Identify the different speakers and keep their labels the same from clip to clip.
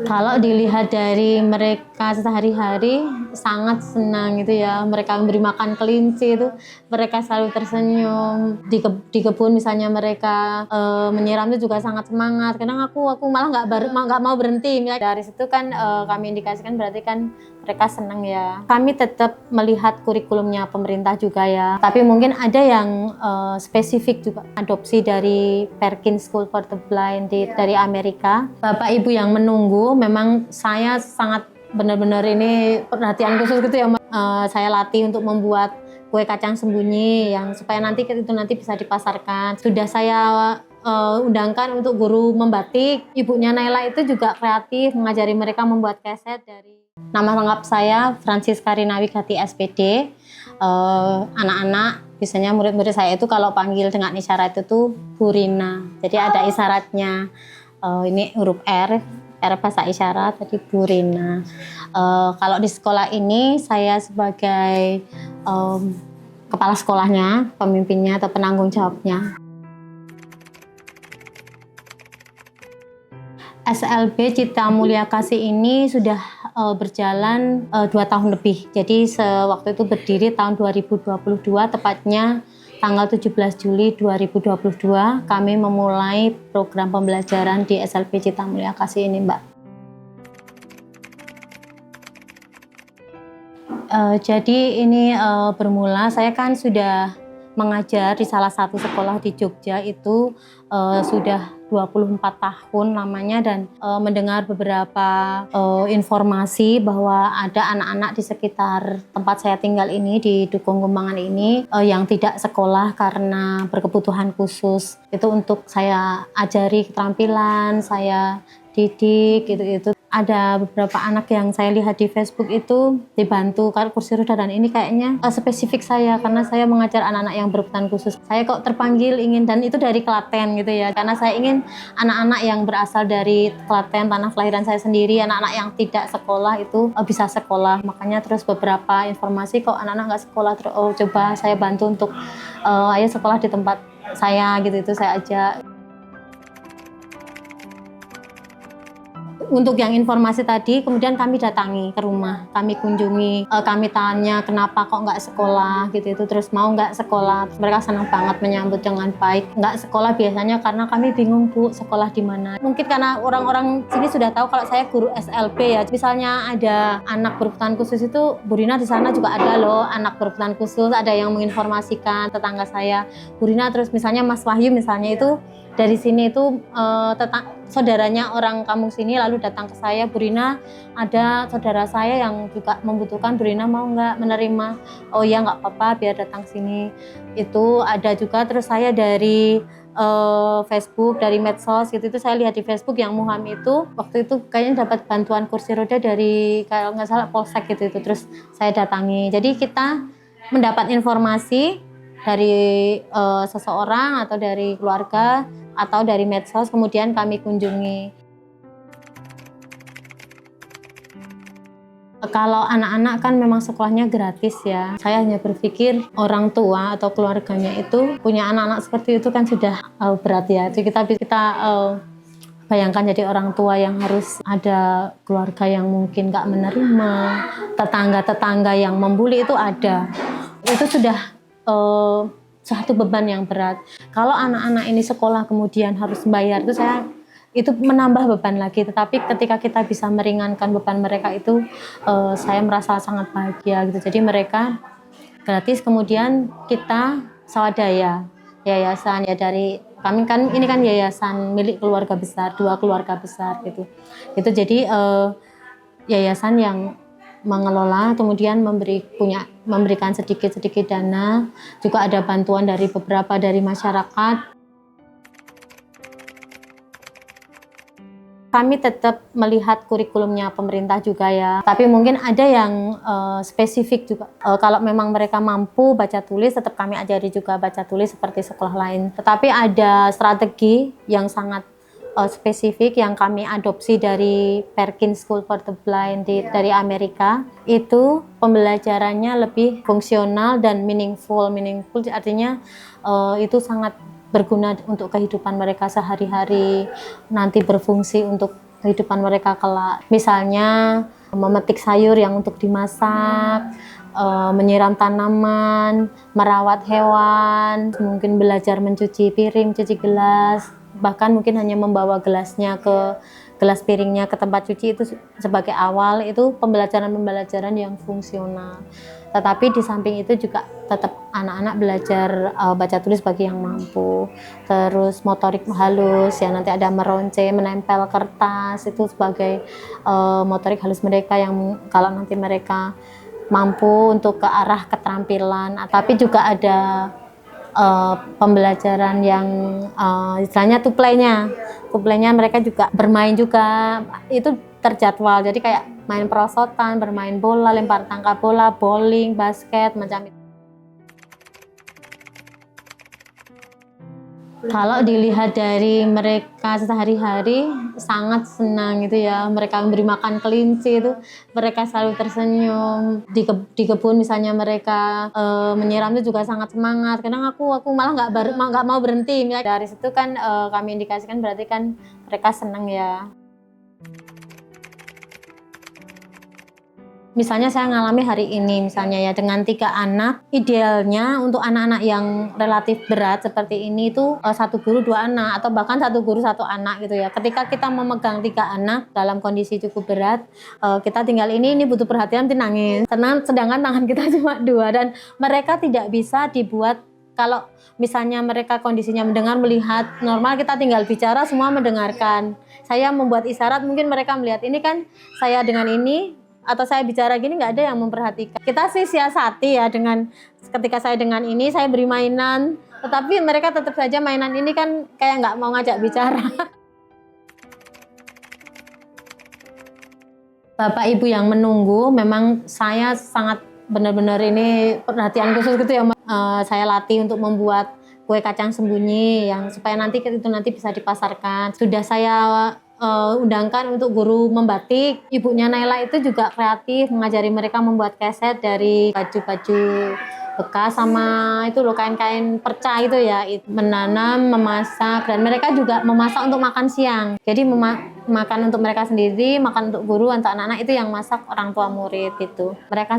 Speaker 1: Kalau dilihat dari mereka sehari-hari sangat senang gitu ya, mereka memberi makan kelinci itu mereka selalu tersenyum. Di kebun misalnya mereka menyiram itu juga sangat semangat. Kadang aku malah nggak mau berhenti. Dari situ kan kami indikasikan berarti kan mereka senang ya. Kami tetap melihat kurikulumnya pemerintah juga ya. Tapi mungkin ada yang spesifik juga adopsi dari Perkins School for the Blind dari Amerika. Bapak Ibu yang menunggu, memang saya sangat benar-benar ini perhatian khusus gitu ya. Saya latih untuk membuat kue kacang sembunyi yang supaya nanti bisa dipasarkan. Sudah saya undangkan untuk guru membatik. Ibunya Naila itu juga kreatif mengajari mereka membuat keset dari. Nama lengkap saya Francisca Rinawigati SPD. Anak-anak biasanya murid-murid saya itu kalau panggil dengan isyarat itu Bu Rina. Jadi ada isyaratnya. Ini huruf R bahasa isyarat, jadi Bu Rina. Kalau di sekolah ini saya sebagai kepala sekolahnya, pemimpinnya atau penanggung jawabnya. SLB Cita Mulia Kasih ini sudah berjalan 2 tahun lebih. Jadi waktu itu berdiri tahun 2022, tepatnya tanggal 17 Juli 2022 kami memulai program pembelajaran di SLB Cita Mulia Kasih ini, Mbak. Jadi ini bermula, saya kan sudah mengajar di salah satu sekolah di Jogja itu sudah 24 tahun lamanya dan mendengar beberapa informasi bahwa ada anak-anak di sekitar tempat saya tinggal ini di Dukung Kembangan ini yang tidak sekolah karena berkebutuhan khusus. Itu untuk saya ajari keterampilan, saya didik gitu-gitu. Ada beberapa anak yang saya lihat di Facebook itu dibantu kursi roda dan ini kayaknya spesifik saya karena saya mengajar anak-anak yang berkebutuhan khusus. Saya kok terpanggil ingin, dan itu dari Klaten gitu ya, karena saya ingin anak-anak yang berasal dari Klaten, tanah kelahiran saya sendiri, anak-anak yang tidak sekolah itu bisa sekolah. Makanya terus beberapa informasi kok anak-anak nggak sekolah, terus coba saya bantu untuk ayo sekolah di tempat saya gitu, itu saya ajak. Untuk yang informasi tadi, kemudian kami datangi ke rumah, kami kunjungi, kami tanya kenapa kok nggak sekolah gitu, terus mau nggak sekolah. Mereka senang banget menyambut dengan baik. Nggak sekolah biasanya karena kami bingung, Bu, sekolah di mana. Mungkin karena orang-orang sini sudah tahu kalau saya guru SLB ya. Misalnya ada anak berkebutuhan khusus itu, Bu Rina di sana juga ada loh anak berkebutuhan khusus. Ada yang menginformasikan tetangga saya, Bu Rina, terus misalnya Mas Wahyu misalnya itu dari sini itu saudaranya orang kampung sini lalu datang ke saya, Bu Rina, ada saudara saya yang juga membutuhkan, Bu Rina mau nggak menerima? Oh ya nggak apa-apa, biar datang sini. Itu ada juga. Terus saya dari Facebook, dari medsos gitu, itu saya lihat di Facebook yang Muham itu waktu itu kayaknya dapat bantuan kursi roda dari kalau nggak salah Polsek gitu, terus saya datangi. Jadi kita mendapat informasi dari seseorang atau dari keluarga atau dari medsos, kemudian kami kunjungi. Kalau anak-anak kan memang sekolahnya gratis ya. Saya hanya berpikir orang tua atau keluarganya itu punya anak-anak seperti itu kan sudah berat ya. Jadi kita bayangkan jadi orang tua yang harus ada keluarga yang mungkin nggak menerima, tetangga-tetangga yang membuli itu ada. Itu sudah suatu beban yang berat. Kalau anak-anak ini sekolah kemudian harus bayar, itu menambah beban lagi. Tetapi ketika kita bisa meringankan beban mereka itu, saya merasa sangat bahagia gitu. Jadi mereka gratis, kemudian kita swadaya, yayasan ya, dari kami kan ini kan yayasan milik keluarga besar, 2 keluarga besar gitu. Itu jadi yayasan yang mengelola, kemudian memberikan sedikit-sedikit dana, juga ada bantuan dari beberapa dari masyarakat. Kami tetap melihat kurikulumnya pemerintah juga ya, tapi mungkin ada yang spesifik juga. Kalau memang mereka mampu baca tulis, tetap kami ajari juga baca tulis seperti sekolah lain. Tetapi ada strategi yang sangat spesifik yang kami adopsi dari Perkins School for the Blind dari Amerika. Itu pembelajarannya lebih fungsional dan meaningful artinya itu sangat berguna untuk kehidupan mereka sehari-hari, nanti berfungsi untuk kehidupan mereka kelak. Misalnya memetik sayur yang untuk dimasak, menyiram tanaman, merawat hewan, mungkin belajar mencuci piring, cuci gelas, bahkan mungkin hanya membawa gelas piringnya ke tempat cuci itu sebagai awal, itu pembelajaran yang fungsional. Tetapi di samping itu juga tetap anak-anak belajar baca tulis bagi yang mampu, terus motorik halus ya, nanti ada meronce, menempel kertas, itu sebagai motorik halus mereka yang kalau nanti mereka mampu untuk ke arah keterampilan. Tapi juga ada pembelajaran yang istilahnya tuplenya mereka juga bermain juga, itu terjadwal, jadi kayak main perosotan, bermain bola, lempar tangkap bola, bowling, basket, macam itu. Kalau dilihat dari mereka sehari-hari sangat senang gitu ya, mereka memberi makan kelinci itu mereka selalu tersenyum. Di kebun misalnya mereka menyiram itu juga sangat semangat. Kadang aku malah nggak mau berhenti ya. Dari situ kan kami indikasikan berarti kan mereka senang ya. Misalnya saya ngalami hari ini misalnya ya, dengan 3 anak, idealnya untuk anak-anak yang relatif berat seperti ini itu 1 guru 2 anak, atau bahkan 1 guru 1 anak gitu ya. Ketika kita memegang 3 anak dalam kondisi cukup berat, kita tinggal ini butuh perhatian, nanti nangis. Sedangkan tangan kita cuma 2, dan mereka tidak bisa dibuat, kalau misalnya mereka kondisinya mendengar, melihat, normal kita tinggal bicara semua mendengarkan. Saya membuat isyarat, mungkin mereka melihat ini kan saya dengan ini, atau saya bicara gini nggak ada yang memperhatikan. Kita sih siasati ya, dengan ketika saya dengan ini saya beri mainan, tetapi mereka tetap saja mainan ini kan kayak nggak mau ngajak bicara. Bapak Ibu yang menunggu, memang saya sangat benar-benar ini perhatian khusus gitu ya. Saya latih untuk membuat kue kacang sembunyi yang supaya nanti bisa dipasarkan. Sudah saya undangkan untuk guru membatik. Ibunya Naila itu juga kreatif, mengajari mereka membuat keset dari baju-baju bekas sama itu loh, kain-kain perca itu ya. Menanam, memasak, dan mereka juga memasak untuk makan siang. Jadi makan untuk mereka sendiri, makan untuk guru, untuk anak-anak itu yang masak orang tua murid gitu. Mereka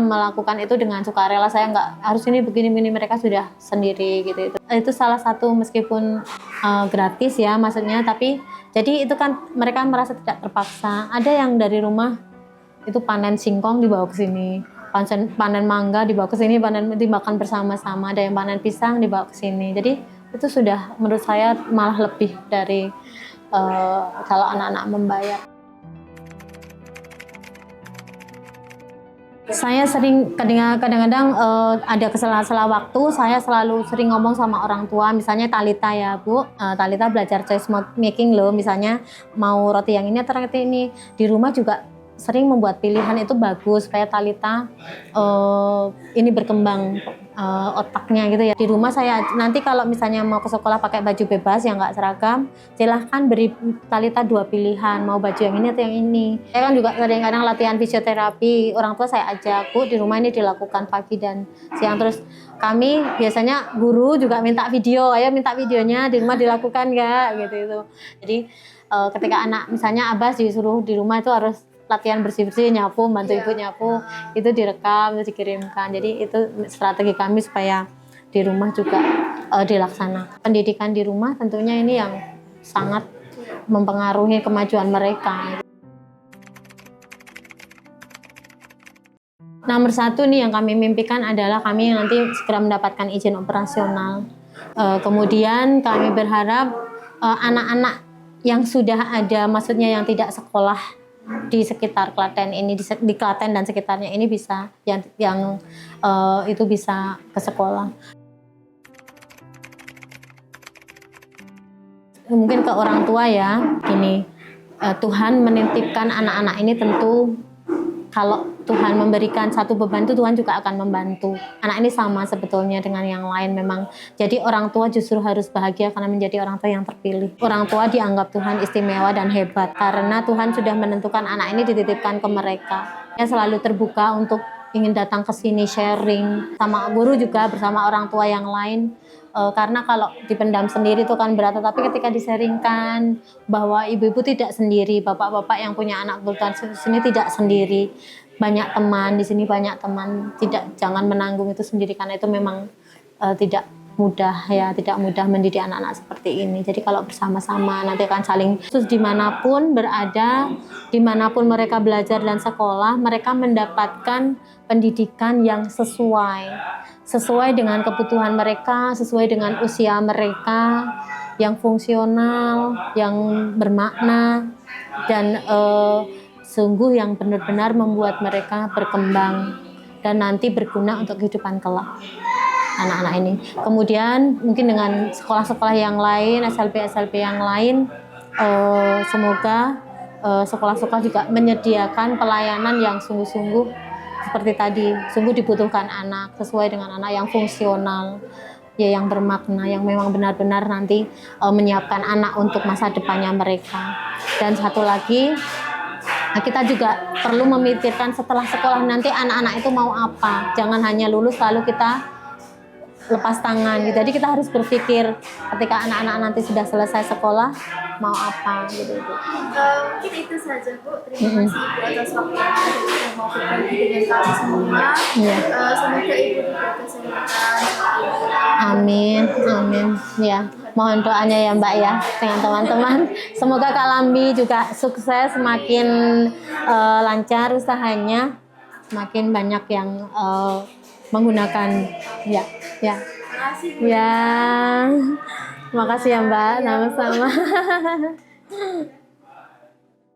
Speaker 1: melakukan itu dengan sukarela. Saya nggak harus ini begini-begini, mereka sudah sendiri gitu. Itu salah satu, meskipun gratis ya maksudnya, tapi jadi itu kan mereka merasa tidak terpaksa. Ada yang dari rumah itu panen singkong dibawa ke sini, panen mangga dibawa ke sini, dimakan bersama-sama. Ada yang panen pisang dibawa ke sini. Jadi itu sudah menurut saya malah lebih dari kalau anak-anak membayar. Saya sering kadang-kadang ada kesela-sela waktu, saya selalu sering ngomong sama orang tua, misalnya Talita ya Bu, Talita belajar choice making loh, misalnya mau roti yang ini atau roti ini. Di rumah juga sering membuat pilihan, itu bagus supaya Talita ini berkembang otaknya gitu ya. Di rumah saya nanti kalau misalnya mau ke sekolah pakai baju bebas yang nggak seragam, silahkan beri Talita 2 pilihan, mau baju yang ini atau yang ini. Saya kan juga kadang-kadang latihan fisioterapi, orang tua saya ajak, Bu di rumah ini dilakukan pagi dan siang. Terus kami biasanya guru juga minta video, ayo minta videonya di rumah dilakukan nggak gitu itu. Jadi ketika anak misalnya Abbas disuruh di rumah itu harus latihan bersih-bersih, nyapu, bantu ibu nyapu, itu direkam, itu dikirimkan. Jadi itu strategi kami supaya di rumah juga dilaksanakan. Pendidikan di rumah tentunya ini yang sangat mempengaruhi kemajuan mereka. Nomor 1 nih yang kami mimpikan adalah kami nanti segera mendapatkan izin operasional. Kemudian kami berharap anak-anak yang sudah ada, maksudnya yang tidak sekolah di sekitar Klaten ini, di Klaten dan sekitarnya ini bisa yang itu bisa ke sekolah. Mungkin ke orang tua ya, gini, Tuhan menitipkan anak-anak ini, tentu kalau Tuhan memberikan satu beban itu Tuhan juga akan membantu. Anak ini sama sebetulnya dengan yang lain memang. Jadi orang tua justru harus bahagia karena menjadi orang tua yang terpilih. Orang tua dianggap Tuhan istimewa dan hebat karena Tuhan sudah menentukan anak ini dititipkan ke mereka. Dia selalu terbuka untuk ingin datang ke sini sharing sama guru juga bersama orang tua yang lain. karena kalau dipendam sendiri itu kan berat, tapi ketika diseringkan bahwa ibu-ibu tidak sendiri, bapak-bapak yang punya anak kebutuhan khusus ini tidak sendiri, banyak teman di sini, banyak teman, jangan menanggung itu sendiri karena itu memang tidak mudah ya, tidak mudah mendidik anak-anak seperti ini. Jadi kalau bersama-sama nanti akan saling, terus dimanapun berada, dimanapun mereka belajar dan sekolah, mereka mendapatkan pendidikan yang sesuai dengan kebutuhan mereka, sesuai dengan usia mereka, yang fungsional, yang bermakna, dan sungguh yang benar-benar membuat mereka berkembang dan nanti berguna untuk kehidupan kelak anak-anak ini. Kemudian mungkin dengan sekolah-sekolah yang lain, SLP yang lain, semoga sekolah-sekolah juga menyediakan pelayanan yang sungguh-sungguh seperti tadi, sungguh dibutuhkan anak, sesuai dengan anak yang fungsional, ya, yang bermakna, yang memang benar-benar nanti menyiapkan anak untuk masa depannya mereka. Dan satu lagi, kita juga perlu memikirkan setelah sekolah nanti anak-anak itu mau apa. Jangan hanya lulus lalu kita lepas tangan gitu. Jadi kita harus berpikir ketika anak-anak nanti sudah selesai sekolah mau apa gitu.
Speaker 2: Mungkin itu saja Bu. Terima kasih Ibu atas waktunya yang mau berbagi dengan kami semua. Semoga Ibu diberi kesehatan.
Speaker 1: Amin, amin. Ya, mohon doanya ya Mbak ya dengan teman-teman. Semoga Kak Lambi juga sukses, semakin lancar usahanya, semakin banyak yang menggunakan ya. Ya, terima kasih ya Mbak, sama-sama.